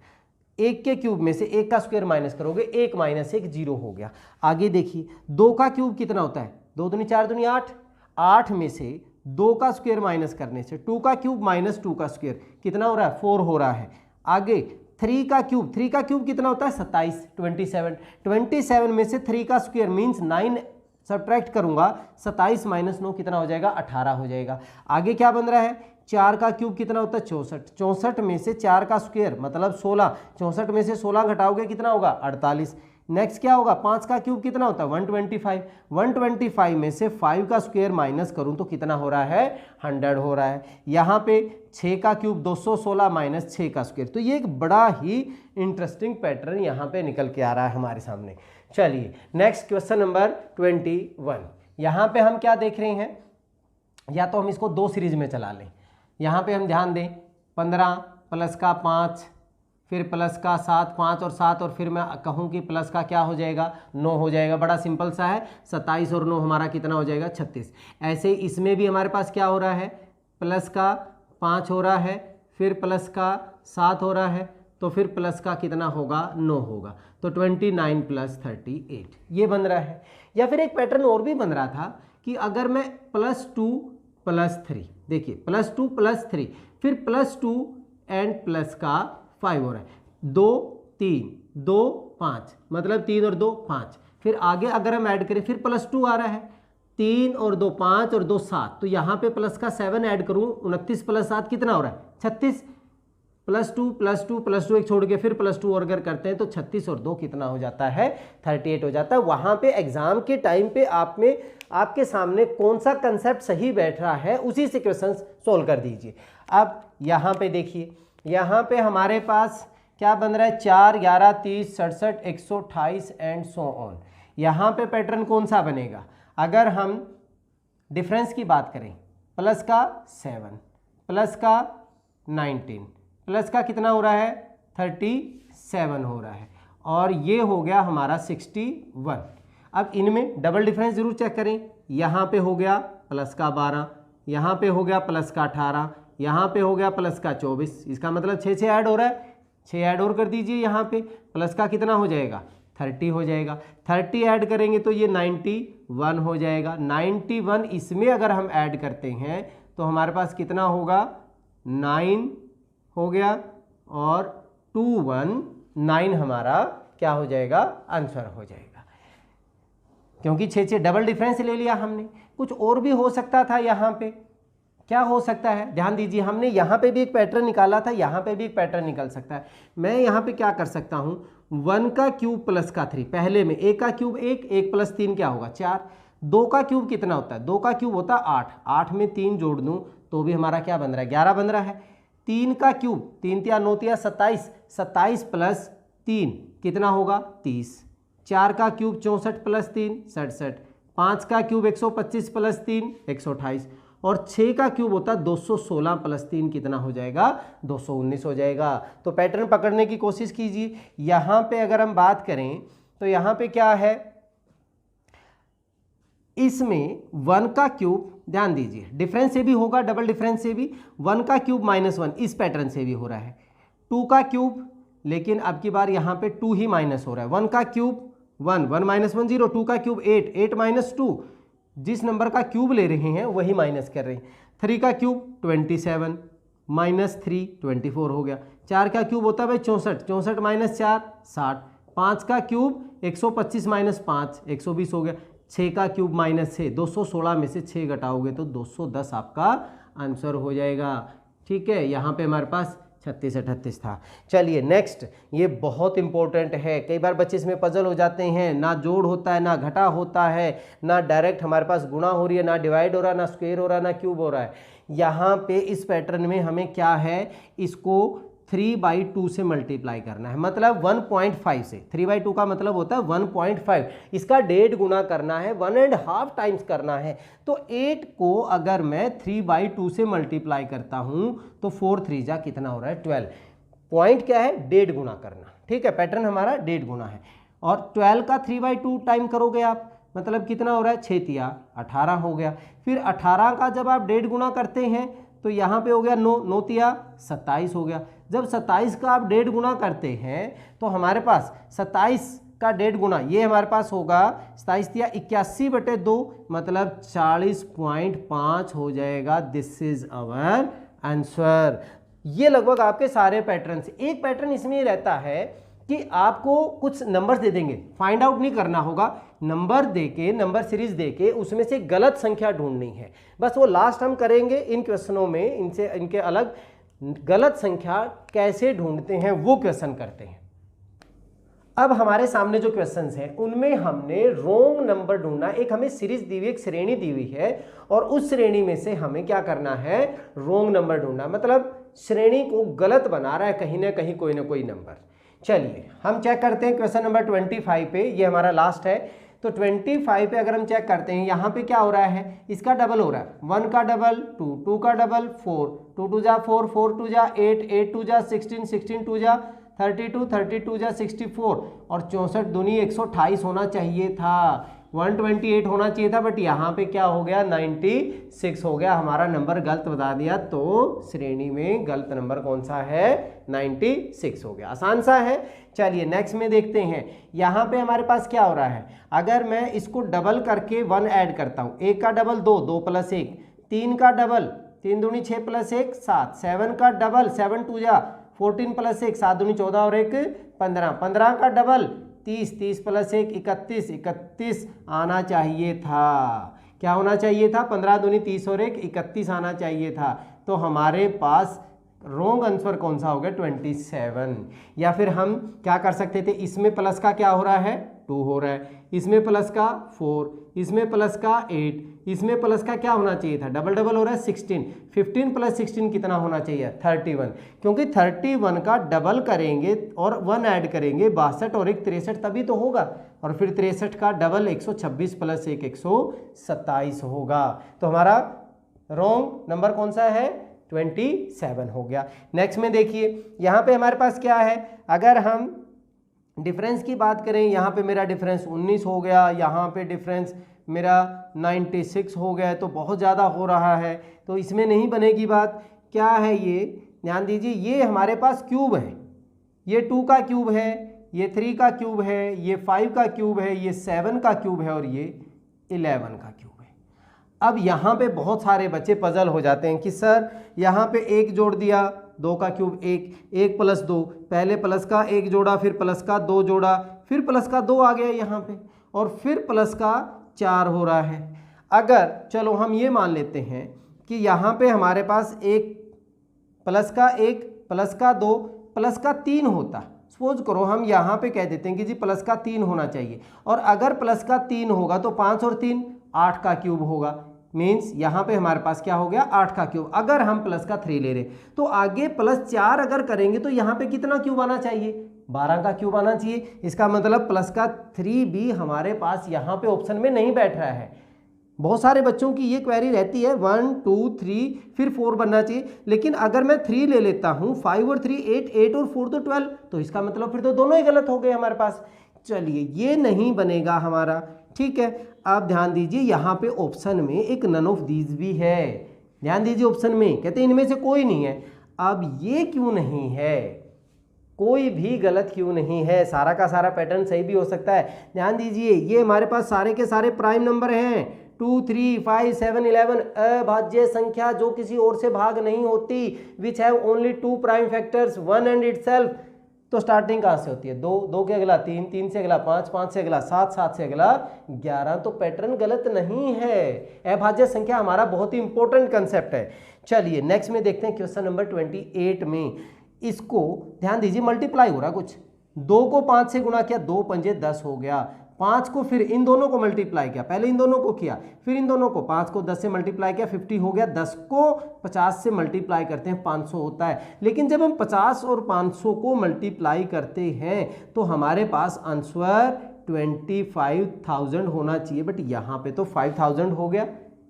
1 के क्यूब में से 1 का स्क्वायर माइनस करोगे 1 माइनस 1 0 हो गया। आगे देखिए 2 का क्यूब कितना होता है, 2 दूनी 4 दूनी 8, 8 में से 2 का स्क्वायर माइनस करने से 2 का क्यूब माइनस 2 का स्क्वायर कितना हो रहा है 4 हो रहा है। आगे 3 का क्यूब कितना होता है 27, 27 में से 3 का स्क्वायर मीन्स 9 सब्ट्रैक्ट करूंगा, 27 माइनस 9 कितना हो जाएगा 18 हो जाएगा। आगे क्या बन रहा है 4 का क्यूब कितना होता है 64, 64 में से 4 का स्क्वायर मतलब 16, 64 में से 16 घटाओगे कितना होगा 48। नेक्स्ट क्या होगा 5 का क्यूब कितना होता है 125, 125 में से 5 का स्क्वायर माइनस करूं तो कितना हो रहा है 100 हो रहा है। यहाँ पे 6 का क्यूब 216 माइनस 6 का स्क्वायर, तो ये एक बड़ा ही इंटरेस्टिंग पैटर्न यहाँ पे निकल के आ रहा है हमारे सामने। चलिए नेक्स्ट क्वेश्चन नंबर 21। यहाँ पे हम क्या देख रहे हैं, या तो हम इसको 2 सीरीज में चला लें। यहाँ पे हम ध्यान दें 15 प्लस का 5 फिर प्लस का 7, 5 और 7 और फिर मैं कहूँ कि प्लस का क्या हो जाएगा 9 हो जाएगा। बड़ा सिंपल सा है, 27 और 9 हमारा कितना हो जाएगा 36। ऐसे इसमें भी हमारे पास क्या हो रहा है प्लस का 5 हो रहा है, फिर प्लस का 7 हो रहा है, तो फिर प्लस का कितना होगा 9 होगा, तो 29 प्लस 38 ये बन रहा है। या फिर एक पैटर्न और भी बन रहा था कि अगर मैं +2 + 3, देखिए +2 + 3 फिर +2 एंड प्लस का 5 हो रहा है, 2 3 2 5, मतलब 3 और 2 5। फिर आगे अगर हम ऐड करें फिर +2 आ रहा है, 3 और 2 5 और 2 7, तो यहाँ पे प्लस का 7 ऐड करूँ, 29 + 7 कितना हो रहा है 36, +2 +2 +2 एक छोड़ के फिर +2 और अगर करते हैं तो 36 और 2 कितना हो जाता है 38 हो जाता है। वहाँ पे एग्जाम के टाइम पे आप में आपके सामने कौन सा कंसेप्ट सही बैठ रहा है उसी से क्वेश्चन सोल्व कर दीजिए। अब यहाँ पे देखिए, यहाँ पे हमारे पास क्या बन रहा है 4 11 30 67 128 एंड सो ऑन। यहाँ पे पैटर्न कौन सा बनेगा, अगर हम डिफरेंस की बात करें, प्लस का 7 प्लस का 19 प्लस का कितना हो रहा है 37 हो रहा है, और ये हो गया हमारा 61। अब इनमें डबल डिफरेंस जरूर चेक करें, यहाँ पे हो गया प्लस का 12, यहाँ पे हो गया प्लस का 18, यहाँ पे हो गया प्लस का 24, इसका मतलब 6 ऐड हो रहा है, 6 ऐड और कर दीजिए, यहाँ पे प्लस का कितना हो जाएगा 30 हो जाएगा, 30 ऐड करेंगे तो ये 91 हो जाएगा, 91 इसमें अगर हम ऐड करते हैं तो हमारे पास कितना होगा 9 हो गया, और 219 हमारा क्या हो जाएगा आंसर हो जाएगा, क्योंकि 6 डबल डिफरेंस ले लिया हमने। कुछ और भी हो सकता था, यहाँ पे क्या हो सकता है ध्यान दीजिए, हमने यहाँ पे भी एक पैटर्न निकाला था, यहाँ पे भी एक पैटर्न निकल सकता है। मैं यहाँ पे क्या कर सकता हूँ 1 का क्यूब प्लस का 3, पहले में 1 का क्यूब 1, 1 + 3 क्या होगा 4, 2 का क्यूब कितना होता है 2 का क्यूब होता है 8, 8 में 3 जोड़ दूँ तो भी हमारा क्या बन रहा है 11 बन रहा है। 3 का क्यूब 3 × 9 = 27, 27 + 3 कितना होगा 30, 4 का क्यूब 64 + 3 67, 5 का क्यूब 125 + 3 128, और 6 का क्यूब होता है 216 + 3 कितना हो जाएगा 219 हो जाएगा। तो पैटर्न पकड़ने की कोशिश कीजिए। यहाँ पे अगर हम बात करें तो यहाँ पे क्या है, इसमें 1 का क्यूब ध्यान दीजिए डिफरेंस से भी होगा, डबल डिफरेंस से भी, 1 का क्यूब -1 इस पैटर्न से भी हो रहा है, 2 का क्यूब, लेकिन अब की बार यहाँ पे 2 ही माइनस हो रहा है, 1 का क्यूब 1, 1 - 1 0, 2 का क्यूब 8, 8 - 2, जिस नंबर का क्यूब ले रहे हैं वही माइनस कर रहे हैं, 3 का क्यूब 27 -3 24 हो गया, 4 का क्यूब होता है भाई 64, 64 - 4 60, 5 का क्यूब 125 - 5 120 हो गया, 6 का क्यूब -6 216 में से 6 घटाओगे तो 210 आपका आंसर हो जाएगा। ठीक है, यहाँ पे हमारे पास 36 38 था। चलिए नेक्स्ट, ये बहुत इंपॉर्टेंट है, कई बार बच्चे इसमें पजल हो जाते हैं, ना जोड़ होता है ना घटा होता है, ना डायरेक्ट हमारे पास गुणा हो रही है, ना डिवाइड हो रहा है, ना स्क्वायर हो रहा है, ना क्यूब हो रहा है। यहाँ पे इस पैटर्न में हमें क्या है, इसको 3/2 से मल्टीप्लाई करना है, मतलब 1.5 से, 3/2 का मतलब होता है 1.5, इसका 1.5 गुना करना है, 1.5 टाइम्स करना है। तो 8 को अगर मैं 3/2 से मल्टीप्लाई करता हूं तो 4 3 जा कितना हो रहा है 12, पॉइंट क्या है 1.5 गुना करना। ठीक है, पैटर्न हमारा 1.5 गुना है, और 12 का 3/2 टाइम करोगे आप, मतलब कितना हो रहा है 6 × 18 हो गया। फिर 18 का जब आप 1.5 गुना करते हैं तो यहाँ पे हो गया 9, 9 × 27 हो गया। जब 27 का आप 1.5 गुना करते हैं तो हमारे पास 27 का 1.5 गुना ये हमारे पास होगा 27 × 81/2, मतलब 40.5 हो जाएगा। This is our answer. ये लगभग आपके सारे पैटर्न से, एक पैटर्न इसमें रहता है कि आपको कुछ नंबर्स दे देंगे, फाइंड आउट नहीं करना होगा, नंबर देके, नंबर सीरीज देके उसमें से गलत संख्या ढूंढनी है, बस वो लास्ट हम करेंगे इन क्वेश्चनों में। इनसे इनके अलग गलत संख्या कैसे ढूंढते हैं वो क्वेश्चन करते हैं। अब हमारे सामने जो क्वेश्चंस हैं उनमें हमने रोंग नंबर ढूंढना, एक हमें सीरीज दी हुई, एक श्रेणी दी हुई है, और उस श्रेणी में से हमें क्या करना है रोंग नंबर ढूंढना, मतलब श्रेणी को गलत बना रहा है कहीं ना कहीं कोई ना कोई नंबर। चलिए हम चेक करते हैं क्वेश्चन नंबर 25 पे, ये हमारा लास्ट है। तो 25 पे अगर हम चेक करते हैं, यहाँ पे क्या हो रहा है, इसका डबल हो रहा है, 1 का डबल 2, 2 का डबल 4, 2 2 जा 4, 4 2 जा 8, 8 2 जा 16, 16 2 जा 32, 32 जा 64, और 64 दूनी 128 होना चाहिए था, 128 होना चाहिए था, बट यहाँ पे क्या हो गया 96 हो गया। हमारा नंबर गलत बता दिया, तो श्रेणी में गलत नंबर कौन सा है 96 हो गया। आसान सा है। चलिए नेक्स्ट में देखते हैं, यहाँ पे हमारे पास क्या हो रहा है, अगर मैं इसको डबल करके 1 ऐड करता हूँ, 1 का डबल 2, 2 + 1, 3 का डबल 3 दूनी 6 + 1 7, 7 का डबल 7 2 जा 14 प्लस 1 7 दूनी 14 और 1 15, 15 का डबल 30, 30 प्लस 1 31, 31 आना चाहिए था। क्या होना चाहिए था? 15 दूनी 30 और 1 31 आना चाहिए था। तो हमारे पास रॉन्ग आंसर कौन सा हो गया? 27। या फिर हम क्या कर सकते थे, इसमें प्लस का क्या हो रहा है? 2 हो रहा है, इसमें प्लस का 4, इसमें प्लस का 8, इसमें प्लस का क्या होना चाहिए था? डबल डबल हो रहा है 16, 15 प्लस 16 कितना होना चाहिए? 31, क्योंकि 31 का डबल करेंगे और 1 ऐड करेंगे 62 और 1 63 तभी तो होगा। और फिर 63 का डबल 126 प्लस 1 127 होगा। तो हमारा रॉन्ग नंबर कौन सा है? 27 हो गया। नेक्स्ट में देखिए यहाँ पे हमारे पास क्या है, अगर हम डिफरेंस की बात करें, यहाँ पे मेरा डिफरेंस 19 हो गया, यहाँ पे डिफरेंस मेरा 96 हो गया, तो बहुत ज़्यादा हो रहा है, तो इसमें नहीं बनेगी बात। क्या है ये? ध्यान दीजिए, ये हमारे पास क्यूब है, ये 2 का क्यूब है, ये 3 का क्यूब है, ये 5 का क्यूब है, ये 7 का क्यूब है और ये 11 का क्यूब है। अब यहाँ पे बहुत सारे बच्चे पजल हो जाते हैं कि सर यहाँ पे 1 जोड़ दिया, 2 का क्यूब 1, 1 प्लस 2, पहले प्लस का 1 जोड़ा, फिर प्लस का 2 जोड़ा, फिर प्लस का 2 आ गया यहाँ पे, और फिर प्लस का 4 हो रहा है। अगर चलो हम ये मान लेते हैं कि यहाँ पे हमारे पास 1 प्लस का 1 प्लस का 2 प्लस का 3 होता, सपोज करो हम यहाँ पे कह देते हैं कि जी प्लस का 3 होना चाहिए, और अगर प्लस का 3 होगा तो 5 और 3 8 का क्यूब होगा, मीन्स यहाँ पे हमारे पास क्या हो गया? 8 का क्यूब। अगर हम प्लस का 3 ले रहे तो आगे प्लस 4 अगर करेंगे तो यहाँ पे कितना क्यूब आना चाहिए? 12 का क्यूब आना चाहिए। इसका मतलब प्लस का 3 भी हमारे पास यहाँ पे ऑप्शन में नहीं बैठ रहा है। बहुत सारे बच्चों की ये क्वेरी रहती है 1 2 3 फिर 4 बनना चाहिए, लेकिन अगर मैं 3 ले लेता हूँ, 5 और 3 8, 8 और 4 तो 12, तो इसका मतलब फिर तो दोनों ही गलत हो गए हमारे पास। चलिए ये नहीं बनेगा हमारा, ठीक है। आप ध्यान दीजिए यहाँ पे ऑप्शन में एक नन ऑफ दीज भी है, ध्यान दीजिए ऑप्शन में कहते हैं इनमें से कोई नहीं है। अब ये क्यों नहीं है? कोई भी गलत क्यों नहीं है? सारा का सारा पैटर्न सही भी हो सकता है। ध्यान दीजिए ये हमारे पास सारे के सारे प्राइम नंबर हैं, 2 3 5 7 11 अभाज्य संख्या जो किसी और से भाग नहीं होती, which have only 2 prime factors 1 and itself. तो स्टार्टिंग कहाँ से होती है? 2, 2 के अगला 3, 3 से अगला 5, 5 से अगला 7, 7 से अगला 11। तो पैटर्न गलत नहीं है। अभाज्य संख्या हमारा बहुत ही इंपॉर्टेंट कंसेप्ट है। चलिए नेक्स्ट में देखते हैं क्वेश्चन नंबर 28 में। इसको ध्यान दीजिए मल्टीप्लाई हो रहा कुछ, 2 को 5 से गुणा किया, 2 पंजे 10 हो गया, 5 को फिर इन दोनों को मल्टीप्लाई किया, पहले इन दोनों को किया फिर इन दोनों को, 5 को 10 से मल्टीप्लाई किया 50 हो गया, 10 को 50 से मल्टीप्लाई करते हैं 500 होता है। लेकिन जब हम 50 और 500 को मल्टीप्लाई करते हैं तो हमारे पास आंसर 25,000 होना चाहिए, बट यहाँ पे तो 5,000 हो गया।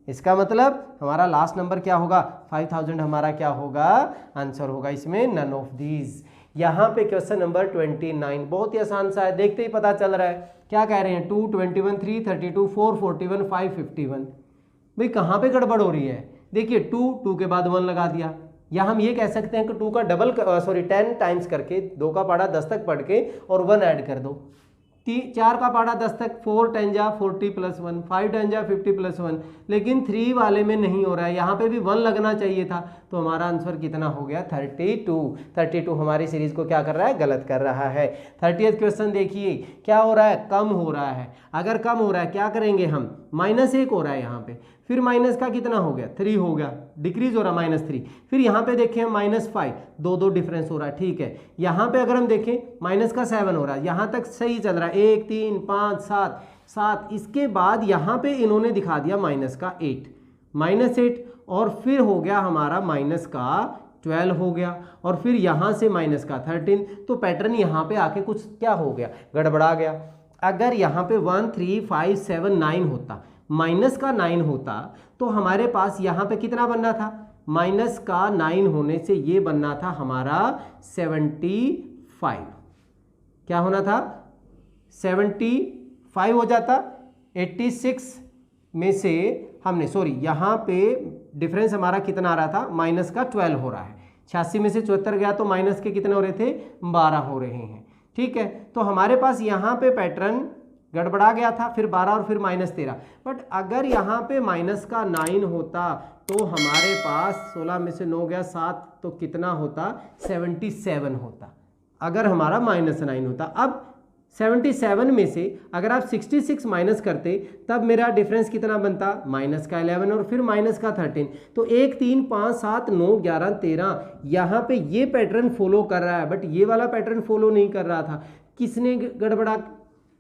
इसका मतलब हमारा लास्ट नंबर क्या होगा? 5,000 हमारा क्या होगा? आंसर होगा इसमें नन ऑफ दीज। यहाँ पे क्वेश्चन नंबर 29 बहुत ही आसान सा है, देखते ही पता चल रहा है। क्या कह रहे हैं? 2 21 3 32 4 41 5 51। भाई कहाँ पे गड़बड़ हो रही है? देखिए 2 के बाद 1 लगा दिया, या हम ये कह सकते हैं कि 2 का डबल 10 टाइम्स करके 2 का पाड़ा 10 तक पढ़ के और 1 ऐड कर दो। 4 का पाड़ा 10 तक, 4 10 जा 40 प्लस 1, 5 10 जा 50 प्लस 1, लेकिन 3 वाले में नहीं हो रहा है, यहाँ पे भी 1 लगना चाहिए था। तो हमारा आंसर कितना हो गया? 32 हमारी सीरीज को क्या कर रहा है? गलत कर रहा है। 30th क्वेश्चन देखिए क्या हो रहा है? कम हो रहा है। अगर कम हो रहा है क्या करेंगे हम? -1 हो रहा है यहाँ पे, फिर माइनस का कितना हो गया? 3 हो गया, डिक्रीज हो रहा -3। फिर यहाँ पे देखें हम -5, 2 डिफरेंस हो रहा है, ठीक है। यहाँ पे अगर हम देखें माइनस का 7 हो रहा है, यहाँ तक सही चल रहा है, 1 3 5 7 7। इसके बाद यहाँ पे इन्होंने दिखा दिया माइनस का 8, -8, और फिर हो गया हमारा माइनस का 12 हो गया, और फिर यहाँ से माइनस का 13। तो पैटर्न यहाँ पे आके कुछ क्या हो गया? गड़बड़ा गया। अगर यहाँ पे 1 3 5 7 9 होता, माइनस का 9 होता, तो हमारे पास यहाँ पे कितना बनना था? माइनस का 9 होने से ये बनना था हमारा 75। क्या होना था? 75 हो जाता। 86 में से हमने यहाँ पे डिफरेंस हमारा कितना आ रहा था? माइनस का 12 हो रहा है। 86 में से 74 गया तो माइनस के कितने हो रहे थे? 12 हो रहे हैं, ठीक है। तो हमारे पास यहाँ पे पैटर्न गड़बड़ा गया था, फिर 12 और फिर -13। बट अगर यहाँ पे माइनस का 9 होता तो हमारे पास 16 में से 9 गया 7, तो कितना होता, 77 होता, अगर हमारा -9 होता। अब 77 में से अगर आप 66 माइनस करते तब मेरा डिफरेंस कितना बनता, माइनस का 11 और फिर माइनस का 13। तो 1 3 5 7 9 11 13, यहाँ पे ये पैटर्न फॉलो कर रहा है, बट ये वाला पैटर्न फॉलो नहीं कर रहा था। किसने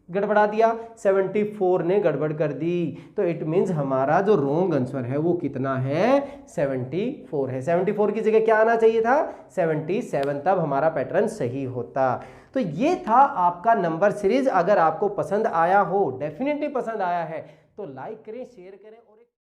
गड़बड़ा दिया, 74 ने गड़बड़ कर दी। तो इट मीन्स हमारा जो रॉन्ग आंसर है वो कितना है, 74 है। 74 की जगह क्या आना चाहिए था, 77, तब हमारा पैटर्न सही होता। तो ये था आपका नंबर सीरीज। अगर आपको पसंद आया हो, डेफिनेटली पसंद आया है, तो लाइक करें, शेयर करें।